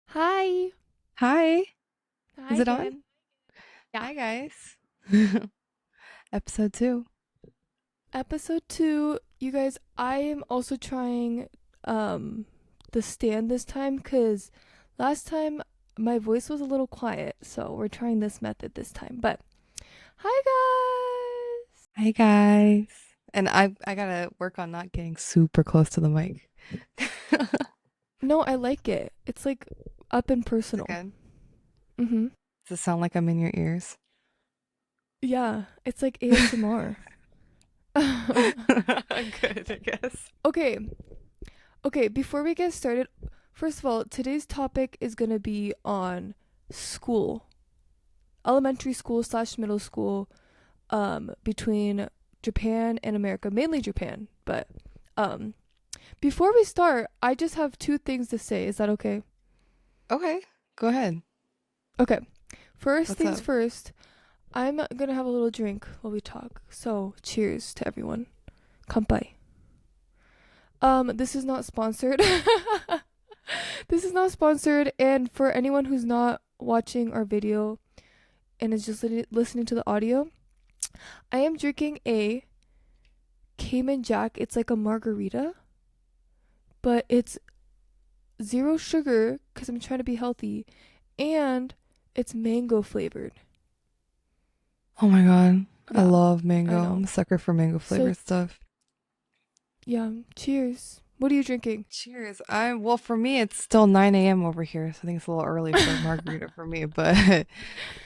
Hi. Hi, Hi is it on? again. Yeah. Hi, guys. Episode 2. Episode 2. You guys, I am also trying the stand this time cuz last time my voice was a little quiet, so we're trying this method this time. But hi guys. Hi, guys. And I gotta work on not getting super close to the mic. Is No, I like it. It's like up and it personal. good? Mhm. Does it sound like I'm in your ears? Yeah, it's like ASMR. Good, I guess. Okay. Okay, before we get started, first of all, today's topic is going to be on school, elementary school slash middle school, between Japan and America, mainly Japan. But um, before we start, I just have two things to say. Is that okay? Okay, go ahead. Okay. First What's things up? first, I'm gonna have a little drink while we talk. So cheers to everyone. Kanpai. This is not sponsored. This is not sponsored, and for anyone who's not watching our video and is just listening to the audio, I am drinking a Cayman Jack. It's like a margarita, but it's zero sugar because I'm trying to be healthy, and it's mango flavored. Oh my God. I Yeah, love I mango. I'm know. a sucker for mango So, flavored stuff. yeah, cheers. What are you drinking? Cheers. Well, for me, it's still 9 a.m. over here, so I think it's a little early for a margarita for me, but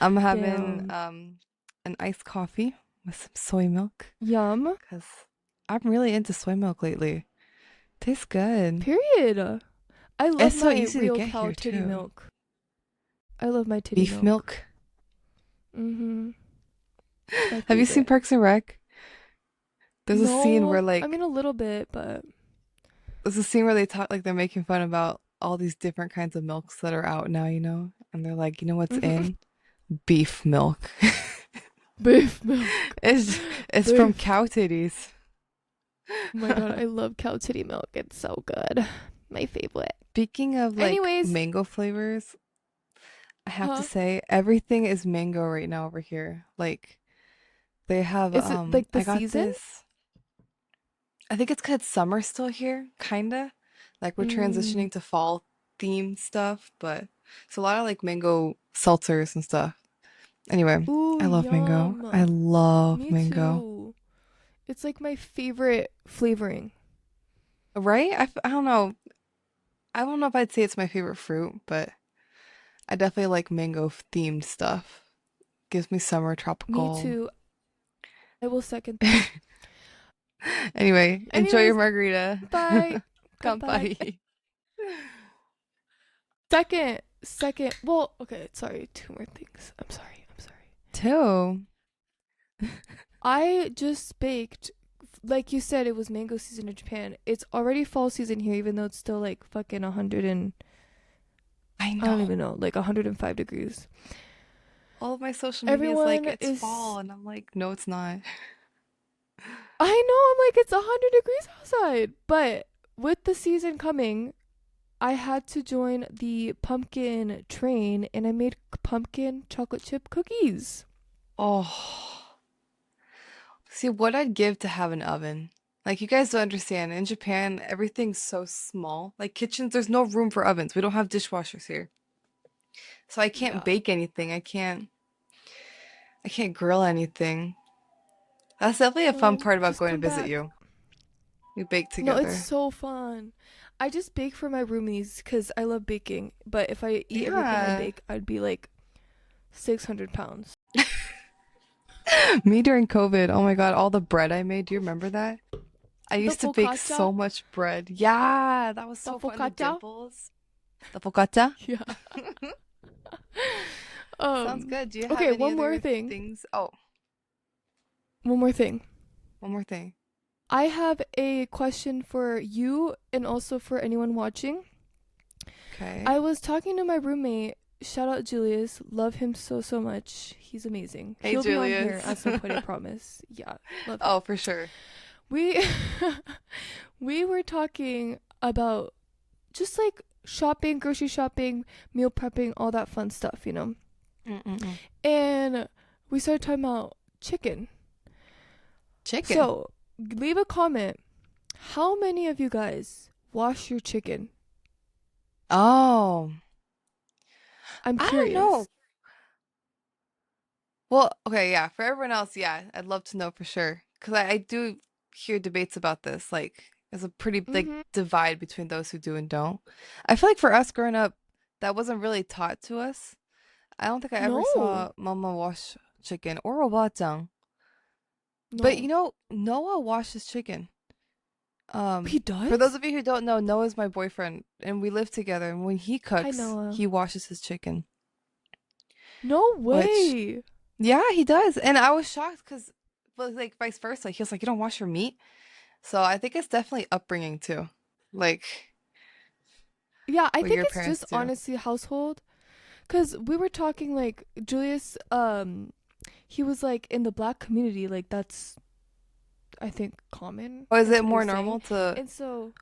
I'm having Damn. an iced coffee with some soy milk Yum. because I'm really into soy milk lately. Tastes good. Period. I love It's so my easy to real get cow here titty too. milk. I love my titty Beef milk. milk. Mm-hmm. It's my Have you seen favorite. Parks and Rec? There's a scene where No, I like mean a little bit, but there's a scene where they talk like they're making fun about all these different kinds of milks that are out now, and they're like, you know what's mhm. in? Beef milk. Beef milk. It's it's from Beef. cow titties. Oh my god, I love cow titty milk. It's so good. My favorite. Speaking of like Anyways, mango flavors, I have to huh? say everything is mango right now over here. Like they have Is it like the I got season? this. I think it's 'cause summer's still here, kinda. Like we're Mm. transitioning to fall themed stuff, but it's a lot of like mango seltzers and stuff. Anyway, Ooh, I love mango. I yum. love Me mango. too. It's like my favorite flavoring. Right? I don't know. I don't know if I'd say it's my favorite fruit, but I definitely like mango themed stuff. Gives me summer Me tropical. too. I will second that. Anyway, enjoy your Anyways, margarita. bye. Goodbye. Kanpai. Second. Well, okay, sorry. Two more things. I'm sorry. I'm sorry. Two. I just baked, like you said, it was mango season in Japan. It's already fall season here, even though it's still like fucking 100 and I I don't know. even know, like 105 degrees. All of my social media is like, Everyone it's fall. is. And I'm like, no, it's not. I know, I'm like, it's 100 degrees outside. But with the season coming, I had to join the pumpkin train and I made pumpkin chocolate chip cookies. Oh, see, what I'd give to have an oven. Like, you guys don't understand. In Japan, everything's so small. Like, kitchens, there's no room for ovens. We don't have dishwashers here. So I can't Yeah. bake anything. I can't grill anything. That's definitely a fun Well, part about just going to come visit back. you. We bake No, it's together. so fun. I just bake for my roomies because I love baking. But if I eat everything I Yeah. bake, I'd be like 600 pounds. Me during COVID. Oh my God, all the bread I made. Do you remember that? I The used to bake focaccia? so much bread. Yeah, that was The so fun. The focaccia? dimples. The focaccia. Yeah. Sounds good. Do you have Okay, any one more other thing. things? Oh, One more thing. one more thing. I have a question for you and also for anyone watching. Okay. I was talking to my roommate. Shout out Julius. Love him so, so much. He's amazing. Hey, He'll be on here Julius. at some point, I promise. Yeah, love him. Oh, for sure. We we were talking about just like shopping, grocery shopping, meal prepping, all that fun stuff, you know. Mm-mm-mm. And we started talking about chicken. Chicken. So leave a comment. How many of you guys wash your chicken? Oh, I'm I don't curious. know. Well, okay, yeah. For everyone else, yeah, I'd love to know for sure. Because I do hear debates about this. Like, there's a pretty big Mm-hmm. divide between those who do and don't. I feel like for us growing up, that wasn't really taught to us. I don't think I ever No, saw mama wash chicken or obachan. But no. Noah washes chicken. He For those does? of you who don't know, Noah's my boyfriend, and we live together. And when he Hi, cooks, Noah. he washes his chicken, No which way. yeah, he does. And I was shocked because, but like vice versa, he was like, "You don't wash your meat." So I think it's definitely upbringing too, like Yeah, I what think your it's parents just do. honestly household. Cause we were talking like Julius, he was like in the black community, like that's I think common. Or is That's it what he more was saying, normal to? and so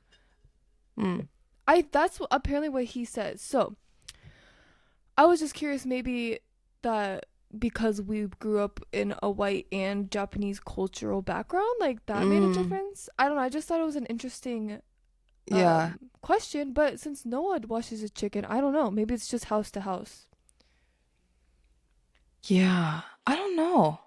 Mm, apparently what he said. So I was just curious, maybe that because we grew up in a white and Japanese cultural background, like that made a mm, difference. I don't know. I just thought it was an interesting yeah, question, but since Noah washes his chicken, I don't know. Maybe it's just house to house. yeah. I don't know.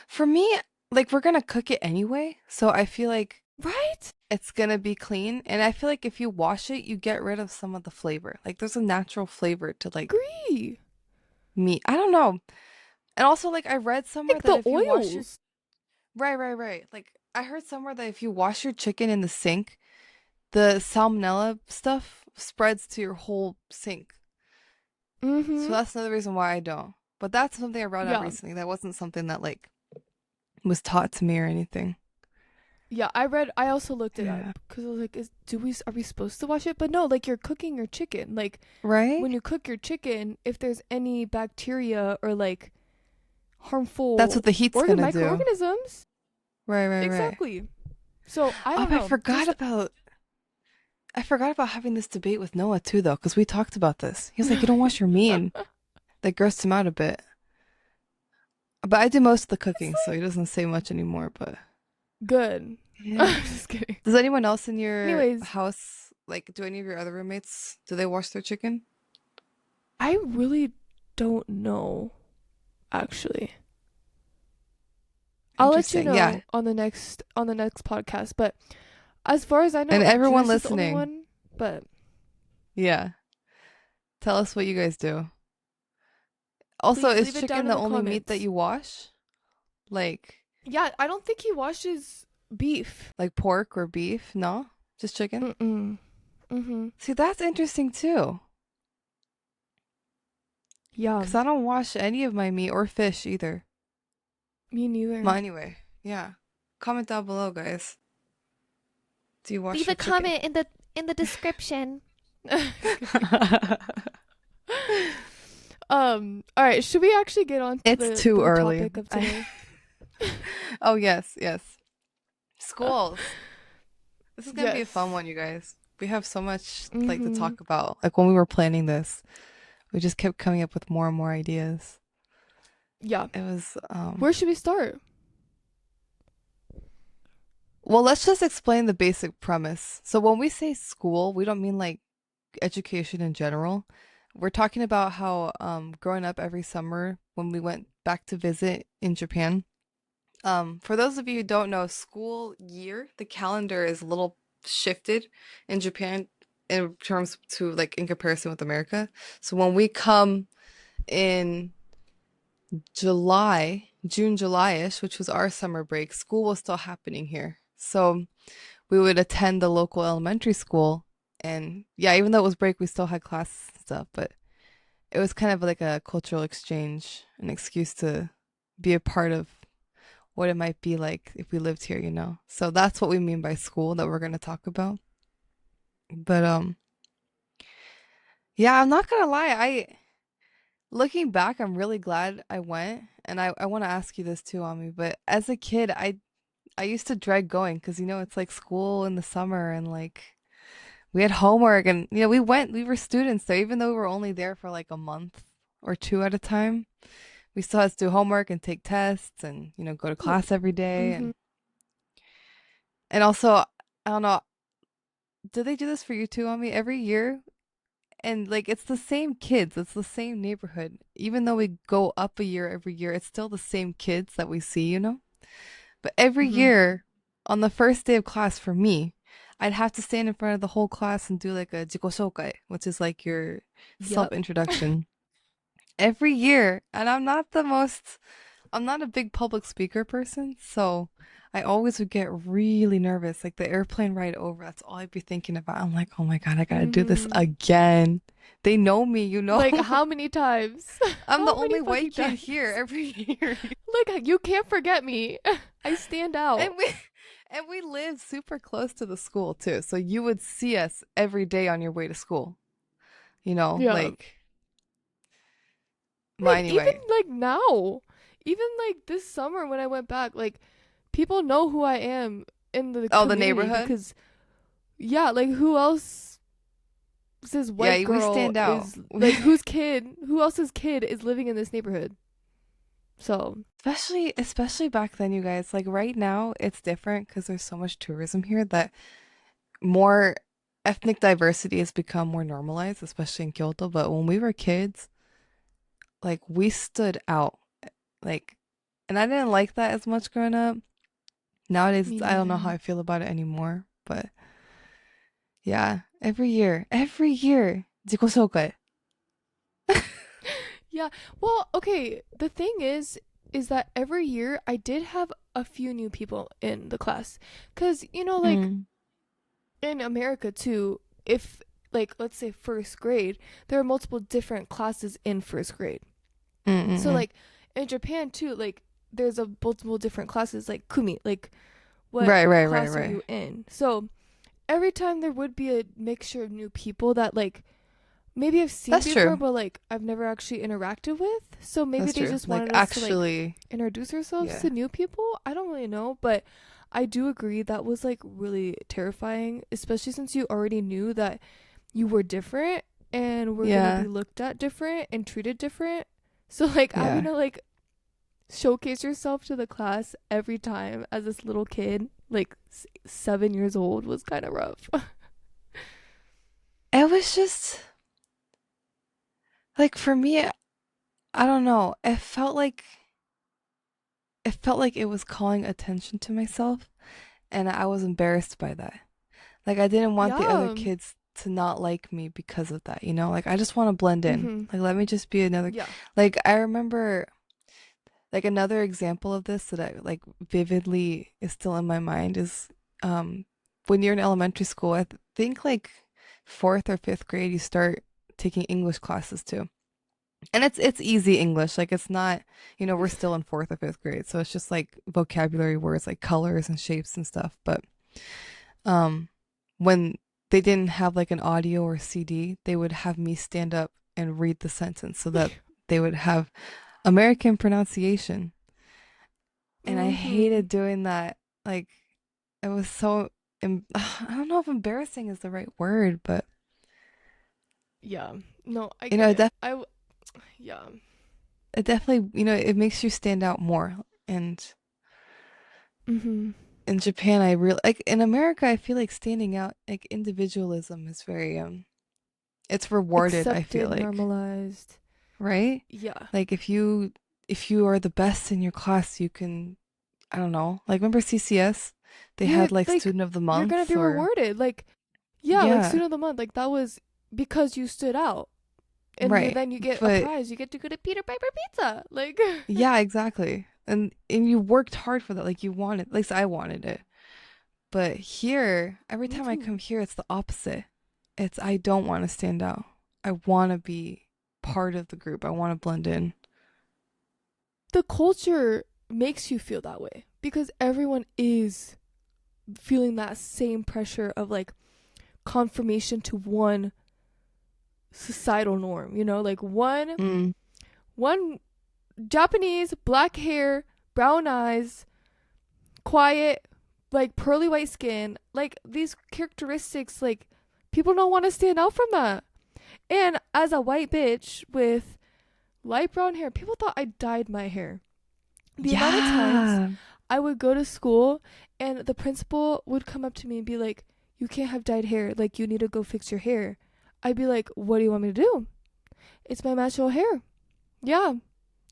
For me, like we're gonna cook it anyway, so I feel like Right? it's gonna be clean. And I feel like if you wash it, you get rid of some of the flavor. Like there's a natural flavor to like Agree. meat. I don't know. And also, like I read somewhere Like that the if you wash your oils. right. Like I heard somewhere that if you wash your chicken in the sink, the salmonella stuff spreads to your whole sink. So Mm-hmm. that's another reason why I don't. But that's something I read up Yeah. recently. That wasn't something that like was taught to me or anything. Yeah, I also looked it up Yeah. because I was like, are we supposed to wash it? But no, like you're cooking your chicken. Like Right? when you cook your chicken, if there's any bacteria or like That's harmful what the heat's gonna do. microorganisms, Right. exactly. So I Oh, don't know. Just I forgot about having this debate with Noah too though, because we talked about this. He was like, "You don't wash your meat," and that grossed him out a bit. But I do most of the cooking, so honestly, he doesn't say much anymore, but good. yeah. I'm just kidding. Does anyone else in your Anyways, house, like, do any of your other roommates, do they wash their chicken? I really don't know actually. I'll let you Interesting. Yeah. know on the next podcast, but as far as I And know, everyone Julius is the only listening, one, but yeah, tell us what you guys do. Also, please is leave it down chicken in the the only meat that comments. you wash? Like, Yeah, I don't think he washes beef. like pork or beef? No? Just chicken? Mm-mm. Mm-hmm. See, that's interesting too. Yeah, Because I don't wash any of my meat or fish either. me Well, neither. anyway, yeah. Comment down below, guys. Do you wash Leave your a chicken? comment in the description. Just kidding. All right, should we actually get on to It's too the early. topic of today? Oh, yes. Schools. This is gonna be a fun Yes. one, you guys. We have so much like to Mm-hmm. talk about. Like when we were planning this, we just kept coming up with more and more ideas. Yeah. It was Where should we start? well, let's just explain the basic premise. So when we say school, we don't mean like education in general. We're talking about how growing up every summer when we went back to visit in Japan. For those of you who don't know, school year, the calendar is a little shifted in Japan in terms to like in comparison with America. So when we come in June, July-ish, which was our summer break, school was still happening here. So we would attend the local elementary school. And yeah, even though it was break, we still had class stuff, but it was kind of like a cultural exchange, an excuse to be a part of what it might be like if we lived here, you know? So that's what we mean by school that we're going to talk about. But yeah, I'm not gonna lie. Looking back, I'm really glad I went. And I want to ask you this too, Ami, but as a kid, I used to dread going because you know it's like school in the summer and like We had homework and we were students there, even though we were only there for like a month or two at a time. We still had to do homework and take tests and, go to class every day Mm-hmm. and also, I don't know, do they do this for you too, on me every year? And like it's the same kids, it's the same neighborhood. Even though we go up a year every year, it's still the same kids that we see. But every Mm-hmm. year, on the first day of class for me, I'd have to stand in front of the whole class and do like a jikosokai, which is like your Yep. self-introduction. Every year, and I'm not a big public speaker person, so I always would get really nervous. Like the airplane ride over, that's all I'd be thinking about. I'm like, oh my God, I gotta do this Mm-hmm. again. They know me. Like how many times? I'm the How many only fucking white kid times? here every year. Like you can't forget me. I stand out. And we and we live super close to the school too. So you would see us every day on your way to school. Yeah. Like well, Like even anyway. like now, even like this summer when I went back, like people know who I am in the Oh, the community neighborhood? because yeah, like who else this white Yeah, we girl stand out. is like who else's kid is living in this neighborhood? So, Especially back then, you guys. Like right now, it's different because there's so much tourism here that more ethnic diversity has become more normalized, especially in Kyoto. But when we were kids, like we stood out. Like, and I didn't like that as much growing up. Nowadays, me I don't know how neither. I feel about it anymore. But yeah, every year, 自己紹介. Yeah. Well, okay, the thing is that every year I did have a few new people in the class cuz like Mm, in America too, if like let's say first grade, there are multiple different classes in first grade. So mm. like in Japan too, like there's a multiple different classes like kumi, like what Right, class are right. you in? So every time there would be a mixture of new people that like maybe I've seen That's before true. but like I've never actually interacted with. So maybe That's they true. just Like wanted us to like actually, introduce ourselves yeah. to new people. I don't really know, but I do agree that was like really terrifying, especially since you already knew that you were different and were gonna be Yeah. looked at different and treated different. So like having Yeah. to like showcase yourself to the class every time as this little kid, like 7 years old, was kind of rough. It was just like for me, I don't know. It felt like it was calling attention to myself, and I was embarrassed by that. Like I didn't want the other Yeah. kids to not like me because of that. Like I just want to blend in. Mhm. Like let me just be another. Yeah. Like I remember like another example of this that I like vividly is still in my mind is um when you're in elementary school, I think like fourth or fifth grade, you start taking English classes too. And it's easy English. Like it's not, we're still in fourth or fifth grade, so it's just like vocabulary words like colors and shapes and stuff. But um when they didn't have like an audio or CD, they would have me stand up and read the sentence so that they would have American pronunciation. And I Mhm. hated doing that. Like it was so I don't know if embarrassing is the right word, but Yeah. No, I you know, get it, it. def- Yeah. it definitely, it makes you stand out more. And Mhm. in Japan, I really like in America, I feel like standing out, like individualism is very it's rewarded, I feel Accepted, like, normalized. right? Yeah. Like if you are the best in your class, you can, I don't know. Like remember CCS? They You're had like like student of the you're gonna month be or rewarded. Like yeah, like yeah, student of the month. Like that was because you stood out. And right. then you get a But prize. You get to go to Peter Piper Pizza. Like yeah, exactly. And you worked hard for that. Like you wanted, at least I wanted it. But here, every me time I too. come here, it's the opposite. It's I don't want to stand out. I want to be part of the group. I want to blend in. The culture makes you feel that way because everyone is feeling that same pressure of like confirmation to one societal norm, like Mm, one Japanese, black hair, brown eyes, quiet, like pearly white skin, like these characteristics like People don't want to stand out from that. And as a white bitch with light brown hair, people thought I dyed my hair. The amount of times Yeah. I would go to school and the principal would come up to me and be like, "You can't have dyed hair. Like, you need to go fix your hair." I'd be like, "What do you want me to do? It's my natural hair." Yeah.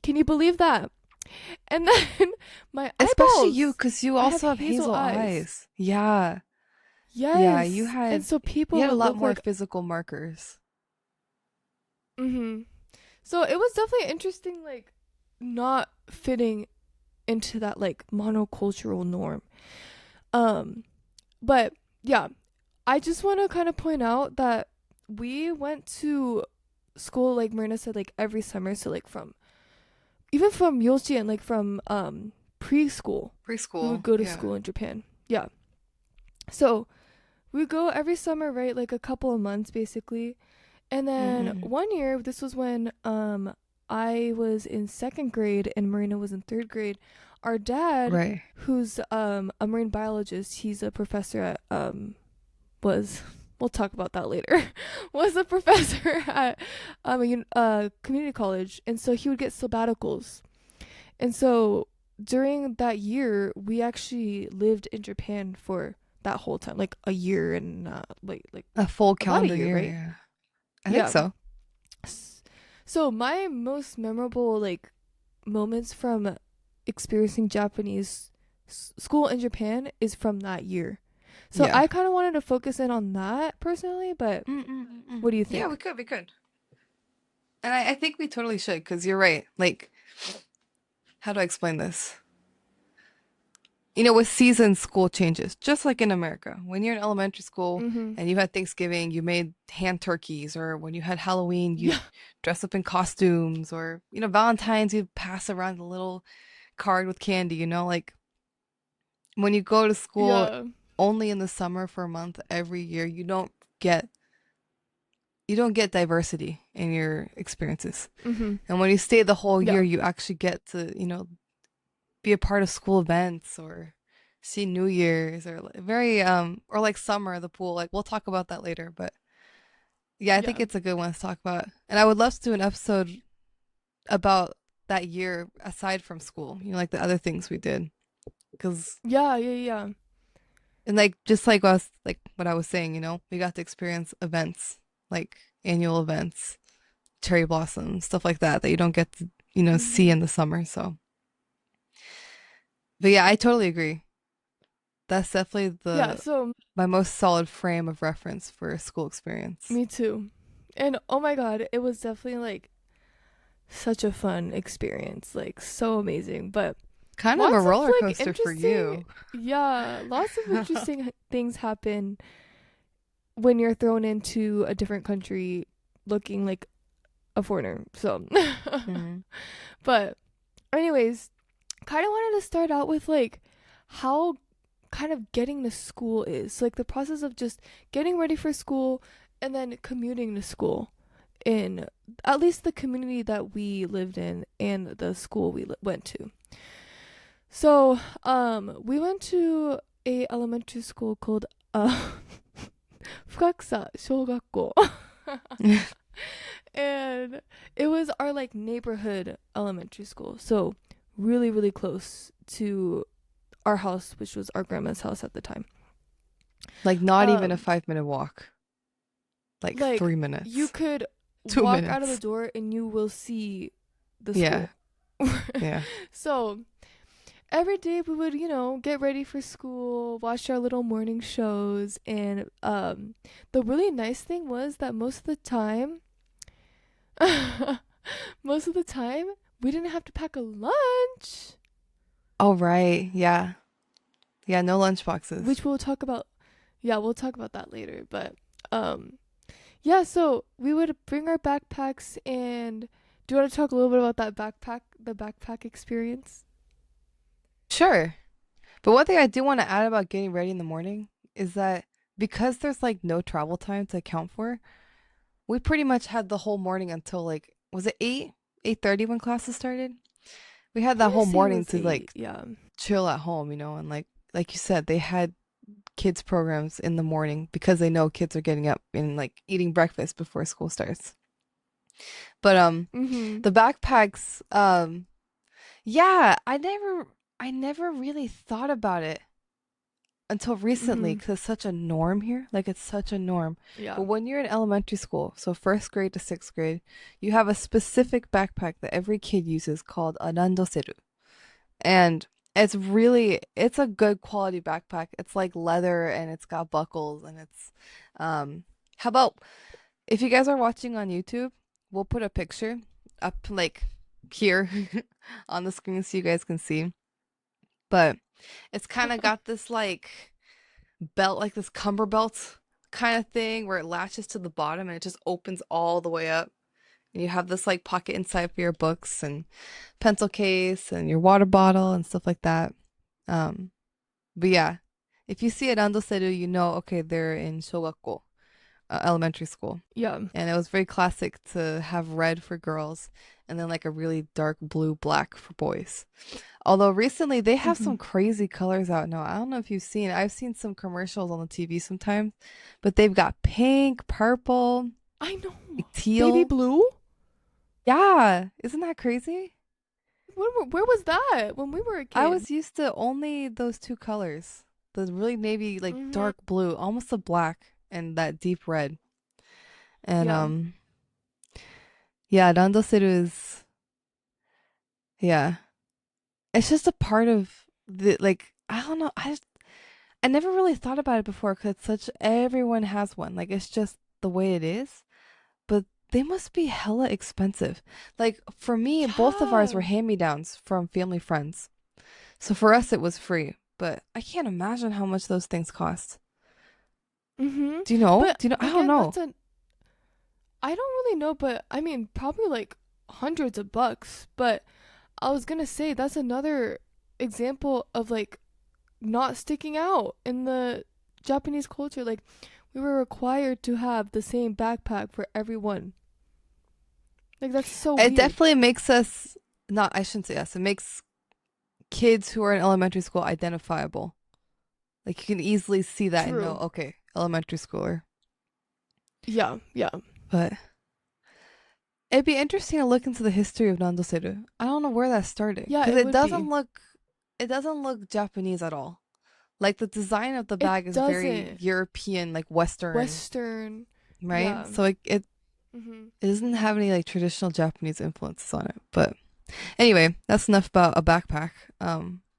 Can you believe that? And then my Especially you, eyeballs. because you I have also have hazel hazel eyes. eyes. Yeah. Yeah, Yes. And so you people had a would lot look more like, physical markers. mm-hmm. So it was definitely interesting, like, not fitting into that, like, monocultural norm. Um, but yeah, I just want to kind of point out that we went to school, like Marina said, like every summer. So like from even from Yoshi like from preschool, we would Preschool. go to Yeah. school in Japan. Yeah. So we would go every summer, right? Like a couple of months basically. And then Mm-hmm. one year, this was when I was in second grade and Marina was in third grade. Our dad, Right. who's a marine biologist, he's a professor at was we'll talk about that later. Was a professor at a community college, and so he would get sabbaticals. And so during that year, we actually lived in Japan for that whole time, like a year and like A full about a calendar year, year, right? yeah. I think Yeah. so. S- So my most memorable like moments from experiencing Japanese school in Japan is from that year. So Yeah. I kind of wanted to focus in on that personally, but Mm-mm-mm. what do you Yeah, think? we could. And I think we totally should, because you're right. Like, how do I explain this? You know, with seasons, school changes, just like in America. When you're in elementary school Mm-hmm. and you had Thanksgiving, you made hand turkeys, or when you had Halloween, Yeah. you'd dress up in costumes, or, Valentine's, you'd pass around a little card with candy, like when you go to school Yeah. only in the summer for a month every year, get you don't get diversity in your experiences. Mm-hmm. And when you stay the whole Yeah. year, you actually get to, be a part of school events, or see New Year's, or very or like summer, the pool. Like, we'll talk about that later, but yeah, I think Yeah. it's a good one to talk about. And I would love to do an episode about that year aside from school, like the other things we did. Because Yeah. Yeah. Yeah. and like just like us, like what I was saying, we got to experience events, like annual events, cherry blossoms, stuff like that you don't get to, see Mm-hmm. in the summer. So, but yeah, I totally agree. That's definitely Yeah. the So my most solid frame of reference for a school experience. me too. And oh my god, it was definitely like such a fun experience, like so amazing. But Kind of a lots of roller like coaster for interesting, you. yeah, lots of interesting things happen when you're thrown into a different country looking like a foreigner. So, Mhm. but anyways, kind of wanted to start out with like how kind of getting to school is. So, like the process of just getting ready for school and then commuting to school in at least the community that we lived in and the school we went to. So, we went to a elementary school called Fukakusa Shogakko. And it was our like neighborhood elementary school. So, really really close to our house, which was our grandma's house at the time. Like, not even a Um 5-minute walk. Like, like 3 minutes. you could 2 walk out of the minutes. door and you will see the Yeah. school. Yeah. So, every day we would, get ready for school, watch our little morning shows, and the really nice thing was that most of the time we didn't have to pack a lunch, Oh, right. Yeah. Yeah, no lunch boxes. which we'll talk about. Yeah, we'll talk about that later, but um yeah, so we would bring our backpacks. And do you want to talk a little bit about the backpack experience? Sure. But one thing I do want to add about getting ready in the morning is that because there's like no travel time to account for, we pretty much had the whole morning until like, was it 8:30 when classes started? We had I that want whole to say it morning was to 8. like Yeah. chill at home, and like you said, they had kids programs in the morning because they know kids are getting up and like eating breakfast before school starts. But Mm-hmm. the backpacks, yeah, I never really thought about it until recently Mm-hmm. because it's such a norm here. Like it's such a norm. Yeah. But when you're in elementary school, so first grade to sixth grade, you have a specific backpack that every kid uses called a randoseru. And it's a good quality backpack. It's like leather and it's got buckles and it's how about if you guys are watching on YouTube, we'll put a picture up like here on the screen so you guys can see. But it's kind of got this like belt, like this cumber belt kind of thing where it latches to the bottom and it just opens all the way up. And you have this like pocket inside for your books and pencil case and your water bottle and stuff like that. Um, but yeah, if you see a randoseru, you know, okay, they're in shogakko, elementary school. Yeah. And it was very classic to have red for girls and then like a really dark blue black for boys. Although recently they have Mm-hmm. some crazy colors out now. I don't know if you've seen, I've seen some commercials on the TV sometimes, but they've got pink, purple, I know. like Baby teal. blue? Yeah, isn't that crazy? Where was that when we were a I kid? was used to only those two colors. The really navy, like Mm-hmm. dark blue, almost a black, and that deep red. And Yeah. yeah, randoseru is yeah. It's just a part of the like I don't know. I never really thought about it before because it's such everyone has one. Like it's just the way it is. But they must be hella expensive. Like for me, both of ours were Yeah. hand-me-downs from family friends. So for us it was free. But I can't imagine how much those things cost. Mm-hmm. Do you know? But Do you know? I don't again, know. I don't really know, but I mean, probably like hundreds of bucks. But I was gonna say that's another example of like not sticking out in the Japanese culture. Like we were required to have the same backpack for everyone. Like that's so It weird. definitely makes us not, I shouldn't say us. It makes kids who are in elementary school identifiable. Like you can easily see that and know, True. okay, elementary schooler. Yeah, yeah. But it'd be interesting to look into the history of Nandoseru. I don't know where that started Yeah, because it would be. it doesn't look Japanese at all. Like the design of the It bag is very doesn't. European, like Western, Western. right? Yeah. So Mhm. it doesn't have any like traditional Japanese influences on it. But anyway, that's enough about a backpack.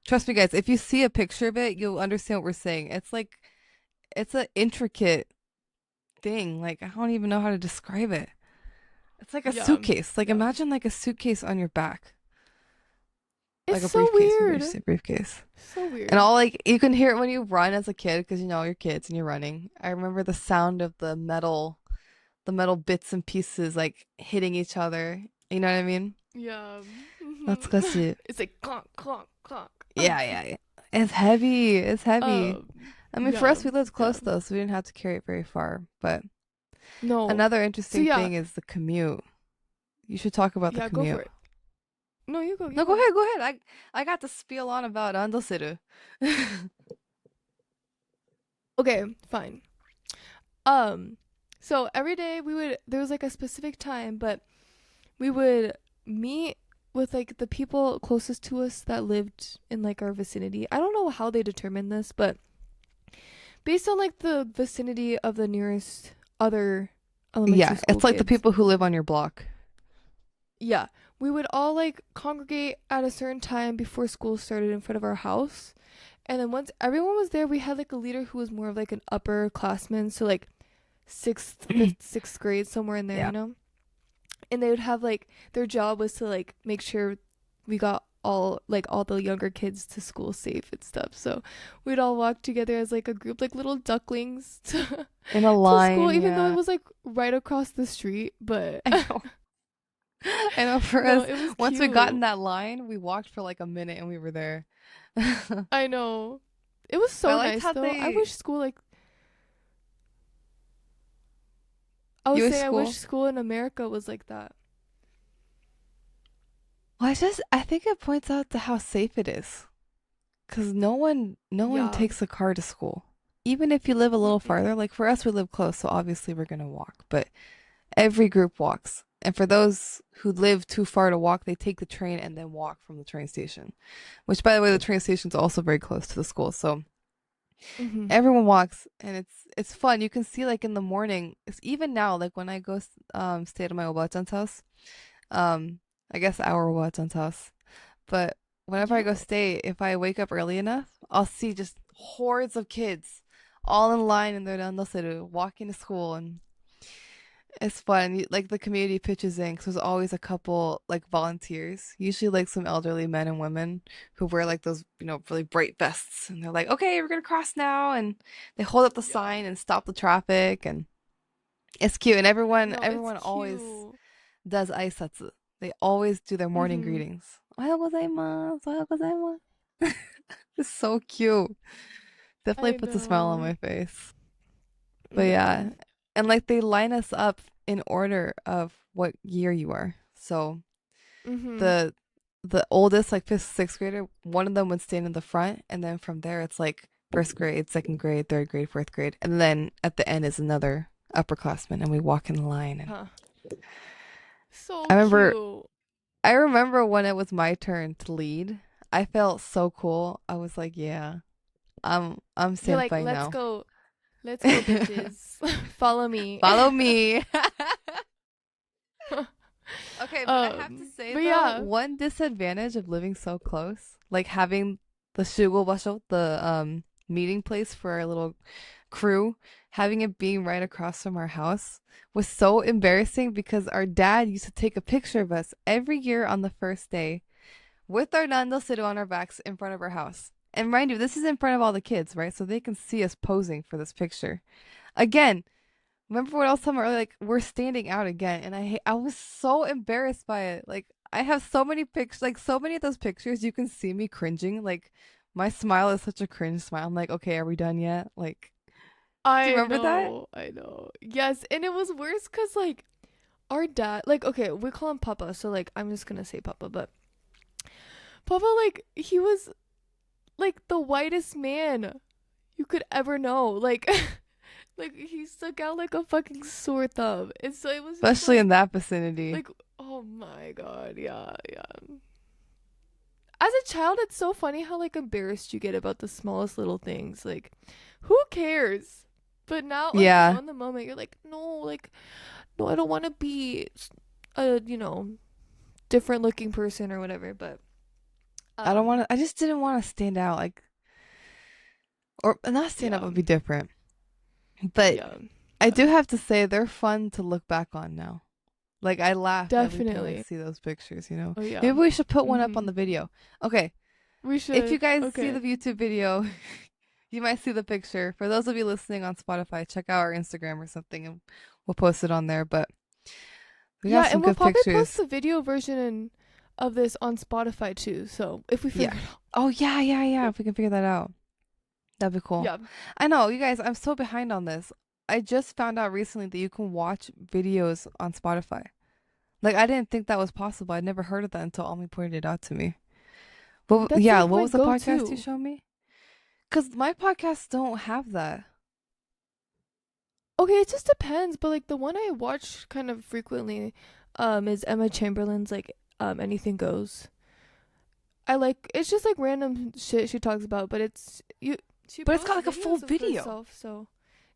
Trust me, guys, if you see a picture of it, you'll understand what we're saying. It's like it's an intricate thing. Like I don't even know how to describe it. It's like a Yeah. suitcase. Like Yeah. imagine like a suitcase on your back. Like It's a so briefcase, maybe I should weird. say briefcase. So And weird. all like you can hear it when you run as a kid because you know you're kids and you're running. I remember the sound of the metal bits and pieces like hitting each other. You know what I mean? Yeah. That's Mhm. cause It's like clonk clonk clonk. yeah. It's heavy. It's heavy. I mean, for Yeah. us, we lived Yeah. close though, so we didn't have to carry it very far. But No. another So interesting yeah. thing is the commute. You should talk about the Yeah, go for commute. it. No, you go. You No, go go. ahead, go ahead. I got to spiel on about Andosiru. Okay, fine. Um so every day there was like a specific time, but we would meet with like the people closest to us that lived in like our vicinity. I don't know how they determined this, but based on like the vicinity of the nearest other elementary Yeah, school it's like the kids. people who live on your block. Yeah, we would all like congregate at a certain time before school started in front of our house. And then once everyone was there, we had like a leader who was more of like an upperclassman, so like sixth, fifth, sixth grade, somewhere in there, Yeah. you know? And they would have like their job was to like make sure we got all the younger kids to school safe and stuff. So we'd all walk together as like a group, like little ducklings In a to school, line, even though it yeah. was like right across the street. But I know. I know for no, us, it was once we got in cute. that line, we walked for like a minute and we were there. I know. It was I so liked nice how though. they I was US saying I wish school. school in America was like that. Well, I think it points out to how safe it is. Cause no one Yeah. takes a car to school. even if you live a little Mm-mm. farther, like for us, we live close, so obviously we're gonna walk, but every group walks. And for those who live too far to walk, they take the train and then walk from the train station, which, by the way, the train station's also very close to the school. So Mm-hmm. everyone walks, and it's fun. You can see like in the morning, it's even now, like when I go stay at my obachan's house, um, I guess our obachan's house. But whenever I Yeah. go stay, if I wake up early enough, I'll see just hordes of kids all in line in their randoseru walking to school, and it's fun. Like the community pitches in 'cause there's always a couple like volunteers, usually like some elderly men and women who wear like those, really bright vests, and they're like, "Okay, we're gonna cross now," and they hold up the Yeah. sign and stop the traffic, and it's cute. And everyone, No, it's everyone always cute. does aisatsu. They always do their morning Mm-hmm. greetings. Ohayou gozaimasu, ohayou gozaimasu. It's so cute. Definitely I puts a smile on know. my face. But Yeah. yeah, and like they line us up in order of what year you are. So Mm-hmm. the the oldest, like fifth, sixth grader, one of them would stand in the front, and then from there it's like first grade, second grade, third grade, fourth grade, and then at the end is another upperclassman, and we walk in line. And Huh. So I remember, cute. I remember when it was my turn to lead. I felt so cool. I was like, yeah, I'm You're like, senpai now. let's go, bitches. Follow me. Follow me. Okay, but I have to say But though, yeah. one disadvantage of living so close, like having the shugo basho, the meeting place for our little crew, having it being right across from our house was so embarrassing because our dad used to take a picture of us every year on the first day with our nando siru on our backs in front of our house. And mind you, this is in front of all the kids, right? So they can see us posing for this picture. Again, remember what I was talking about earlier? Like we're standing out again, and I was so embarrassed by it. Like I have so many pictures, like so many of those pictures, you can see me cringing. Like my smile is such a cringe smile. I'm like, okay, are we done yet? Like, do you I remember that? know. I know. Yes, and it was worse cuz like our dad, like okay, we call him Papa, so like I'm just going to say Papa, but Papa like he was like the whitest man you could ever know. Like like he stuck out like a fucking sore thumb. And so it was just Especially in that vicinity. like oh my god, yeah, yeah. As a child, it's so funny how like embarrassed you get about the smallest little things. Like, who cares? But now, like Yeah, in the moment, you're like, no, like, no, I don't want to be a different looking person or whatever. But I don't want um, to. I just didn't want to stand out. Like, or not stand out yeah, would be different. But yeah, I yeah, do have to say they're fun to look back on now. Like I laugh every time I definitely. see those pictures. Oh yeah. Maybe we should put one up on Mhm. the video. Okay, We if you should. guys see the Okay. YouTube video, you might see the picture. For those of you listening on Spotify, check out our Instagram or something and we'll post it on there. But we got Yeah, some and we'll good probably post pictures. the video version of this on Spotify too. So if we Yeah. figure it out. Oh, yeah, yeah, yeah. If we can figure that out, that'd be cool. Yeah. I know, you guys, I'm so behind on this. I just found out recently that you can watch videos on Spotify. Like, I didn't think that was possible. I'd never heard of that until Ami pointed it out to me. But That's yeah, like what my was the podcast you go-to. showed me? Because my podcasts don't have that. Okay, it just depends, but like the one I watch kind of frequently is Emma Chamberlain's like Anything Goes. I like it's just like random shit she talks about, but it's you she But it's got posts like a full videos of video. herself, so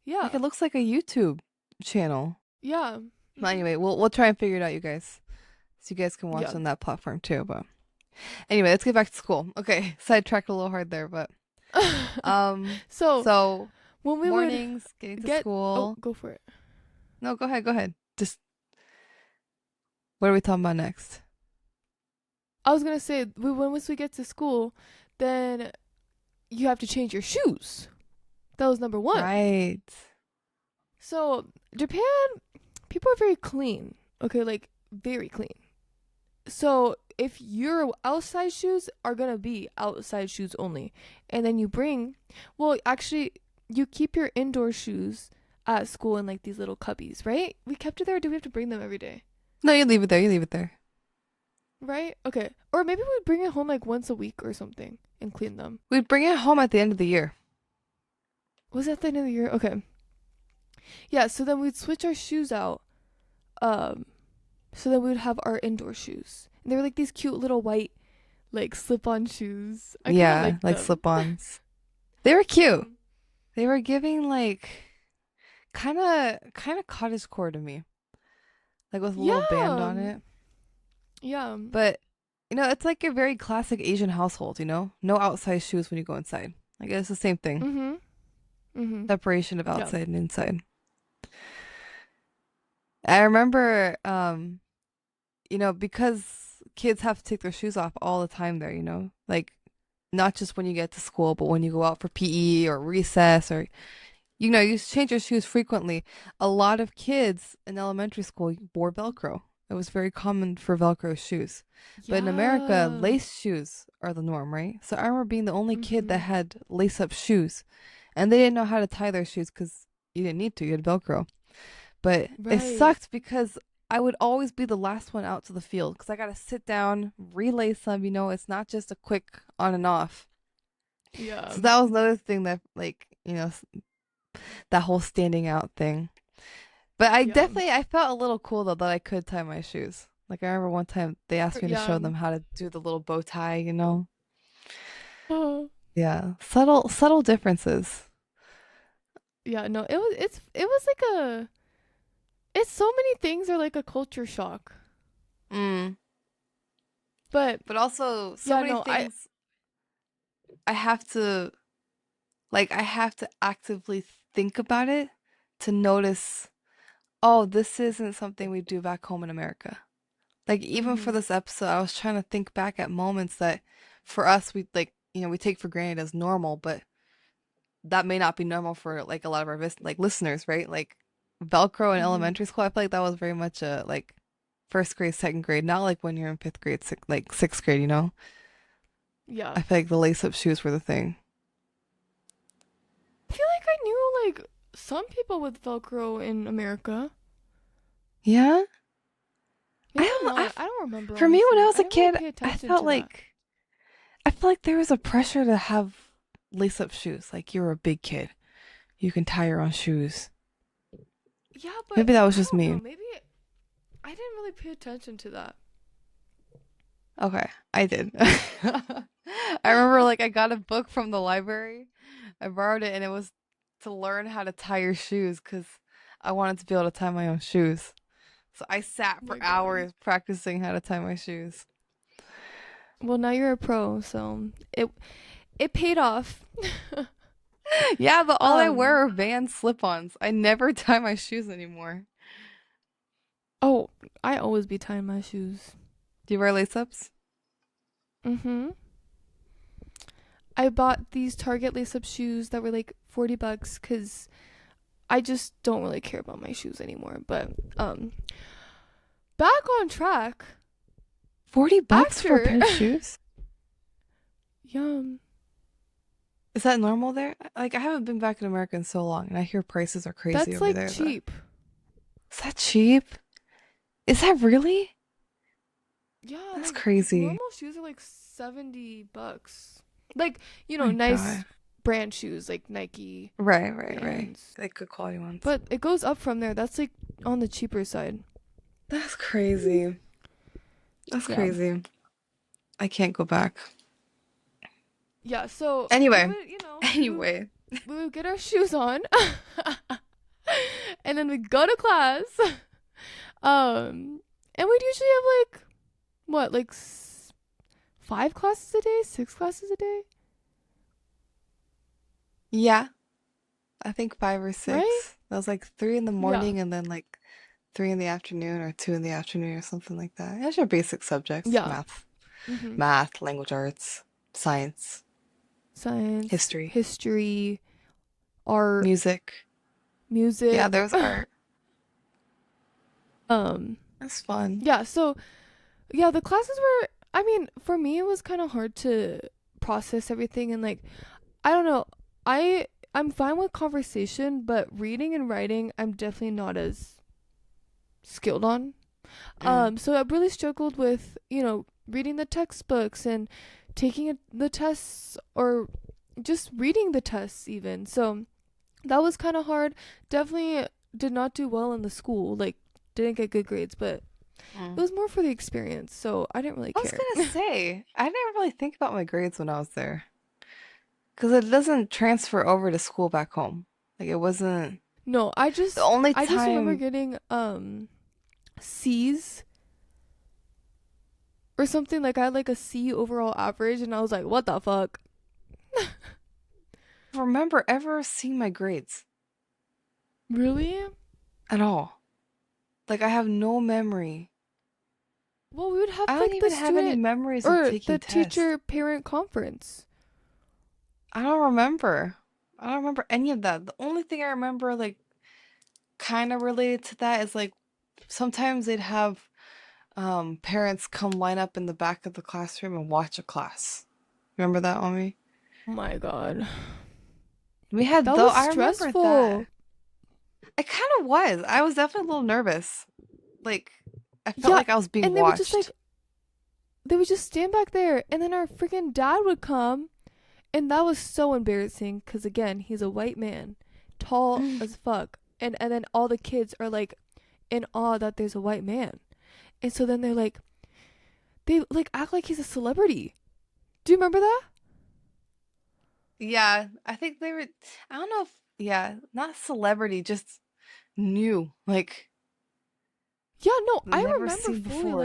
Like, yeah. it looks like a YouTube channel. Yeah. Well, Mhm. anyway, we'll try and figure it out, you guys. So you guys can watch Yeah. on that platform too. But anyway, let's get back to school. Okay, sidetracked a little hard there, but um, So, so when we would mornings, getting to get oh, school. go for it. No, go ahead, go ahead. Just what are we talking about next? I was going to say once we get to school, then you have to change your shoes. That was number 1. Right. So, Japan, people are very clean. Okay, like very clean. So, if your outside shoes are going to be outside shoes only, and then well, actually, you keep your indoor shoes at school in like these little cubbies, right? We kept it there, or do we have to bring them every day? No, you leave it there. You leave it there. Right? Okay. Or maybe we bring it home like once a week or something and clean them. We'd bring it home at the end of the year. Was that the end of the year? Okay. Yeah, so then we'd switch our shoes out. Um, so then we would have our indoor shoes. And they were like these cute little white, like slip-on shoes. I kind of Yeah, liked like them. slip-ons. They were cute. Mhm. They were giving like kind of cottagecore to me, like with a little band Yeah. on it. Yeah. But it's like a very classic Asian household, No outside shoes when you go inside. Like it's the same thing. Mhm. Mhm. Separation of Yeah. outside and inside. I remember because kids have to take their shoes off all the time there, Like not just when you get to school, but when you go out for PE or recess or you change your shoes frequently. A lot of kids in elementary school wore Velcro. It was very common for Velcro shoes. But in America, Yeah. lace shoes are the norm, right? So I remember being the only kid that Mhm. had lace-up shoes, and they didn't know how to tie their shoes because you didn't need to. You had Velcro. But it Right. sucked because I would always be the last one out to the field because I got to sit down, relace them. It's not just a quick on and off. Yeah. So that was another thing that, like, that whole standing out thing. But Yeah. I felt a little cool though that I could tie my shoes. Like I remember one time they asked me to show Yeah. them how to do the little bow tie, Oh. Yeah, subtle differences. Yeah, no, it was like it's so many things are like a culture shock. Mm. But But also so yeah, many no, things I have to actively think about it to notice, oh, this isn't something we do back home in America. Like even for mhm. this episode, I was trying to think back at moments that for us we like, we take for granted as normal, but that may not be normal for like a lot of our like listeners, right? Like Velcro in Mhm. elementary school, I feel like that was very much a like first grade, second grade, not like when you're in fifth grade, like sixth grade, Yeah. I feel like the lace-up shoes were the thing. I feel like I knew like some people with Velcro in America. Yeah, I Maybe don't know. not. I don't remember For me, when I honestly. was I a didn't really kid, pay I attention felt to that. like I feel like there was a pressure to have lace-up shoes. Like you're a big kid, you can tie your own shoes. Yeah, but Maybe that was I just don't know. me. Maybe I didn't really pay attention to that. Okay, I did. I remember like I got a book from the library. I borrowed it and it was to learn how to tie your shoes because I wanted to be able to tie my own shoes. So I sat Oh for my god. hours practicing how to tie my shoes. Well, now you're a pro, so it paid off. Yeah, but all I um wear are Vans slip-ons. I never tie my shoes anymore. oh, I always be tying my shoes. Do you wear lace-ups? Mhm. I bought these Target lace-up shoes that were like $40 cuz I just don't really care about my shoes anymore. But back on track. $40 for a After pair of shoes? yum. Is that normal there? Like I haven't been back in America in so long and I hear prices are crazy That's over like there though. cheap. Is that cheap? Is that really? Yeah, That's like crazy. normal shoes are like $70. Like, Oh my nice God. brand shoes like Nike, Right. Vans. Like good quality ones. But it goes up from there. That's like on the cheaper side. That's crazy. That's Yeah. crazy. I can't go back. Yeah, so we Anyway, would, anyway. we would get our shoes on and then we'd go to class. And we'd usually have like what, like 5 classes a day, 6 classes a day, Yeah, I think five or right? six. That was like three in the Yeah. morning and then like three in the afternoon or two in the afternoon or something like that. That's your basic subjects. Yeah. Mhm. Math, language arts, science, Science, history, history, art, music. Yeah, music. there's art. um That's fun. yeah, so yeah, the classes were, I mean, for me it was kind of hard to process everything, and like I don't know. I'm fine with conversation, but reading and writing I'm definitely not as skilled on. Mm. So I really struggled with, reading the textbooks and taking the tests, or just reading the tests even. So That was kind of hard. Definitely did not do well in the school. Like, didn't get good grades, but it Mm. was more for the experience, so I didn't really I was care. gonna say, I didn't really think about my grades when I was there. Because it doesn't transfer over to school back home. Like, it wasn't No, the only I just remember time. getting C's or something. Like I had like a C overall average, and I was like, what the fuck? I remember ever seeing my grades Really? at all. Like, I have no memory. Well, we would have I don't like the even have any student memories of or taking the tests. teacher parent conference. I don't remember. I don't remember any of that. The only thing I remember, like, kind of related to that is like sometimes they'd have parents come line up in the back of the classroom and watch a class. Remember that, Omi? Oh my god. We had That though, was I remember that. stressful. It kind of was. I was definitely a little nervous. Like, I felt Yeah, like I was being and they would just watched. like they would just stand back there, and then our freaking dad would come, and that was so embarrassing because again, he's a white man, tall as fuck, and then all the kids are like in awe that there's a white man, and so then they like act like he's a celebrity. Do you remember that? Yeah, I think they were, I don't know if, yeah, not celebrity, just new. Yeah, no, I Never remember seen fully before.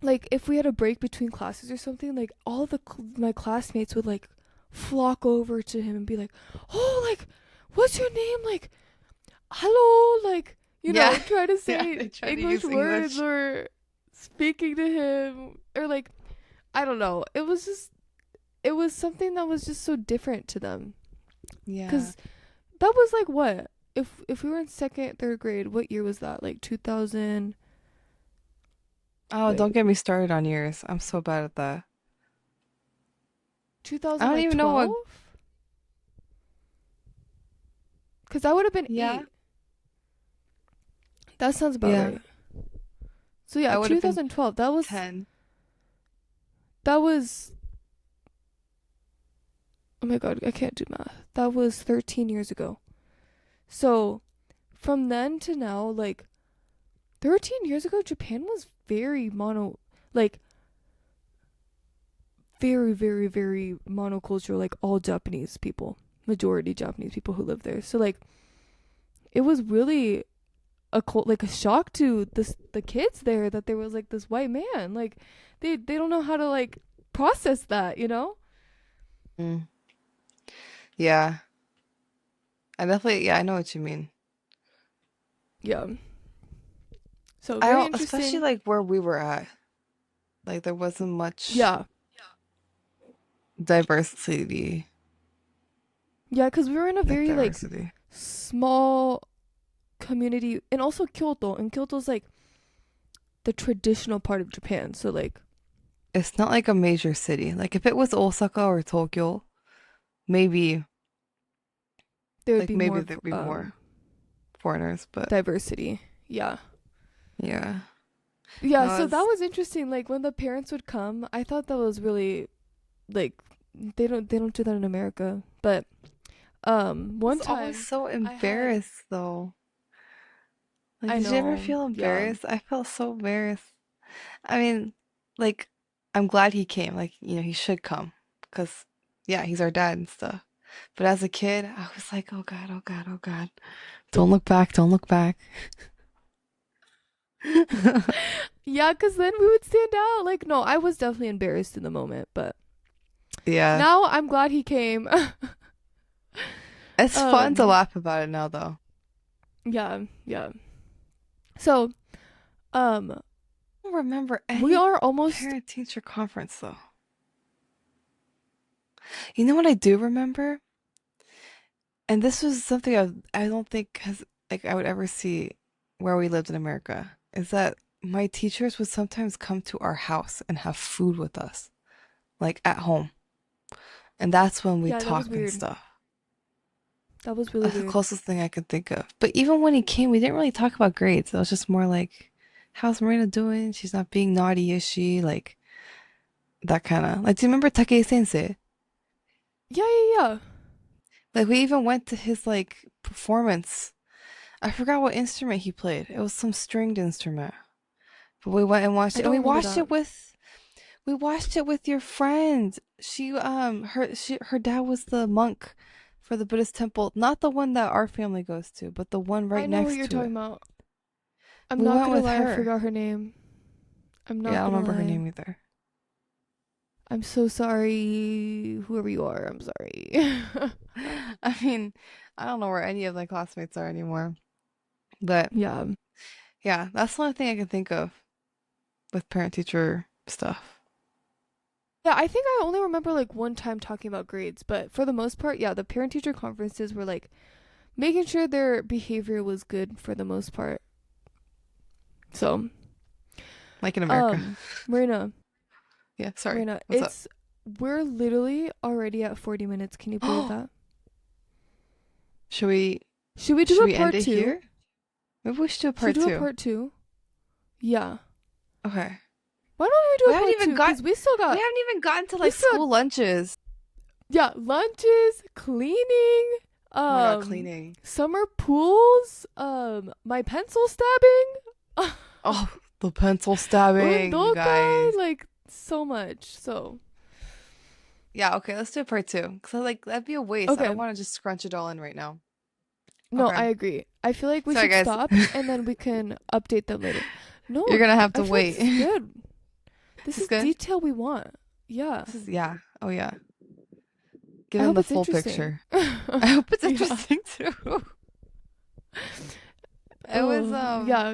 like if we had a break between classes or something, like all my classmates would like flock over to him and be like, "Oh, like what's your name? Like hello, like Yeah, try to yeah, say they try to English use words English. or speaking to him or like I don't know. It was something that was just so different to them Yeah. cuz that was like what? If we were in second, third grade, what year was that? Like 2000 Oh, wait, don't get me started on yours. I'm so bad at that. I 2000 don't like even know what. 12? Cuz I would have been Yeah, 8. That sounds about yeah. right. So yeah, I would have been 2012. 10. That was oh my god, I can't do math. That was 13 years ago. So from then to now, like 13 years ago, Japan was very like very, very, very monocultural, like all Japanese people, majority Japanese people who live there. So like it was really like a shock to the kids there that there was like this white man. Like they don't know how to like process that. Mm. Yeah, I definitely, yeah, I know what you mean. Yeah. So I very don't, especially interesting. like where we were at. Like there wasn't much Yeah. diversity. Yeah, cuz we were in a Like very like diversity. small community and also Kyoto, and Kyoto's like the traditional part of Japan. So like It's not like a major city. Like if it was Osaka or Tokyo, maybe there would like be maybe more there'd be more foreigners, but diversity. Yeah. yeah. Yeah, No, so that it's was interesting. Like when the parents would come, I thought that was really like they don't do that in America. But one was always time so I had embarrassed though. Like, I did you ever know, feel yeah. embarrassed? I felt so embarrassed. I mean, like, I'm glad he came. Like, he should come. Because, yeah, he's our dad and stuff. But as a kid, I was like, oh God, oh God, oh God. Don't look back, don't look back. Yeah, cuz then we would stand out. Like no, I was definitely embarrassed in the moment, but Yeah. now I'm glad he came. It's fun to um laugh about it now, though. yeah, yeah. So, um I don't remember we any are almost parent-teacher conference, though. You know what I do remember? And this was something I don't think has like I would ever see where we lived in America, is that my teachers would sometimes come to our house and have food with us, like at home. And that's when we yeah, that was talk and weird. stuff. That was really That's the weird. closest thing I could think of. But even when he came, we didn't really talk about grades. It was just more like, how's Marina doing? She's not being naughty, is she? Like that kind of. Like, do you remember Takei Sensei? Yeah, yeah, yeah. Like we even went to his like performance. I forgot what instrument he played. It was some stringed instrument. But we went and watched I it. And don't we remember watched that. it with your friend. Her dad was the monk for the Buddhist temple, not the one that our family goes to, but the one I right know what next you're to it. talking about. I'm We not went gonna with lie, I her. forgot her name. I'm Yeah, I not don't gonna remember her lie. name either. I'm so sorry, whoever you are. I'm sorry. I mean, I don't know where any of my classmates are anymore. But Yeah. yeah, that's the only thing I can think of with parent-teacher stuff. Yeah, I think I only remember like one time talking about grades, but for the most part, yeah, the parent teacher conferences were like making sure their behavior was good for the most part. So, Like in America. Marina, Yeah, sorry. Marina, What's up? we're literally already at 40 minutes. Can you believe that? Should we Should we do should a we end part it two? here? Maybe we should do a Should we part do a two. part two? Yeah. Okay. Why don't we We do a haven't part even two? Because we haven't even gotten to we like still, school lunches. yeah, lunches, cleaning, Oh my God, cleaning. summer pools, my pencil stabbing. Oh, the pencil stabbing, you Undokai, guys. like so much. So Yeah, okay, let's do a part two. Cause like that'd be a waste. I okay, don't want to just scrunch it all in right now. no, Okay. I agree. I feel like we Sorry should guys. stop and then we can update them later. No, You're gonna have I to feel like wait. this is good. This This is is good? detail we want. Yeah, This is yeah. Oh yeah. Give I them hope the it's full interesting. picture. I hope it's Yeah. interesting too. It was Yeah.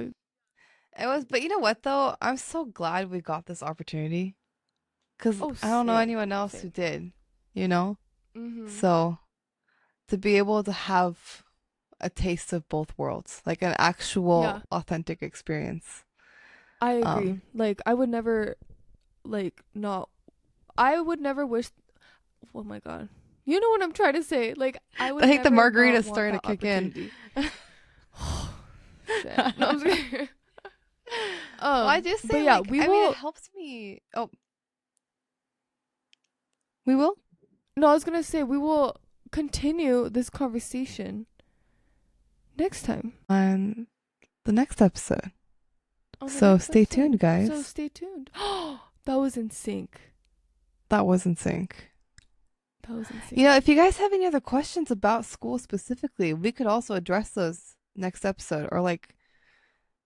it was but you know what though? I'm so glad we got this opportunity. Cause Oh, I don't know same, anyone else who same. did, you know? Mhm. So to be able to have a taste of both worlds, like an actual Yeah, authentic experience. I agree. Um, Like I would never, like not. I would never wish. Oh my god. You know what I'm trying to say? Like I I would think the never not margarita's want starting that to kick in. opportunity. Shit. No, I'm just kidding. Well, I do But say yeah, like we I mean it will. helps me. Oh, we will No, I was gonna say we will continue this conversation next time on the next episode. on the So next stay episode. tuned, So guys. stay tuned. That was in sync. That was in sync. That was in sync. You know, if you guys have any other questions about school specifically, we could also address those next episode. Or like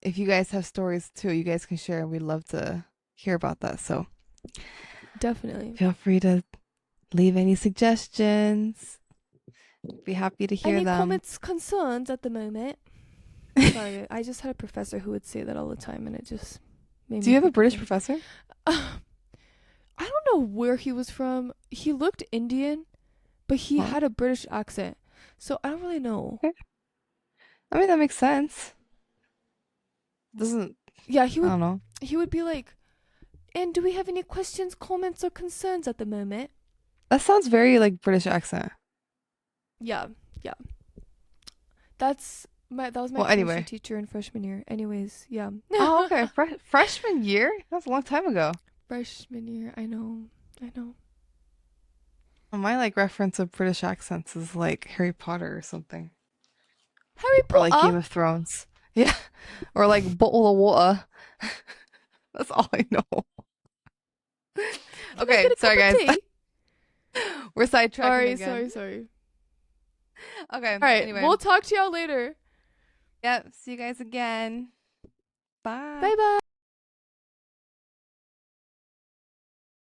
if you guys have stories too, you guys can share. We'd love to hear about that. So Definitely. feel free to leave any suggestions. Be happy to hear Any them. comments, concerns at the moment? Sorry, I just had a professor who would say that all the time, and it just made Do me you have a think of British him. professor? I don't know where he was from. He looked Indian, but he Huh. had a British accent. So I don't really know. Okay. I mean, that makes sense. Doesn't, Yeah, I don't know. he would be like, "And do we have any questions, comments, or concerns at the moment?" That sounds very like British accent. Yeah, yeah. That was my Well, chemistry anyway. teacher in freshman year. Anyways, yeah. Oh, okay. Freshman year? That's a long time ago. Freshman year, I know. My like reference of British accents is like Harry Potter or something. Harry Or like Game Potter. of Thrones. Yeah. Or like Bottle of Water. That's all I know. Can I Okay, get a sorry cup of guys. tea? We're sidetracking Sorry, again. sorry. Okay, All right, anyway. we'll talk to y'all later. Yep, see you guys again. Bye. Bye bye.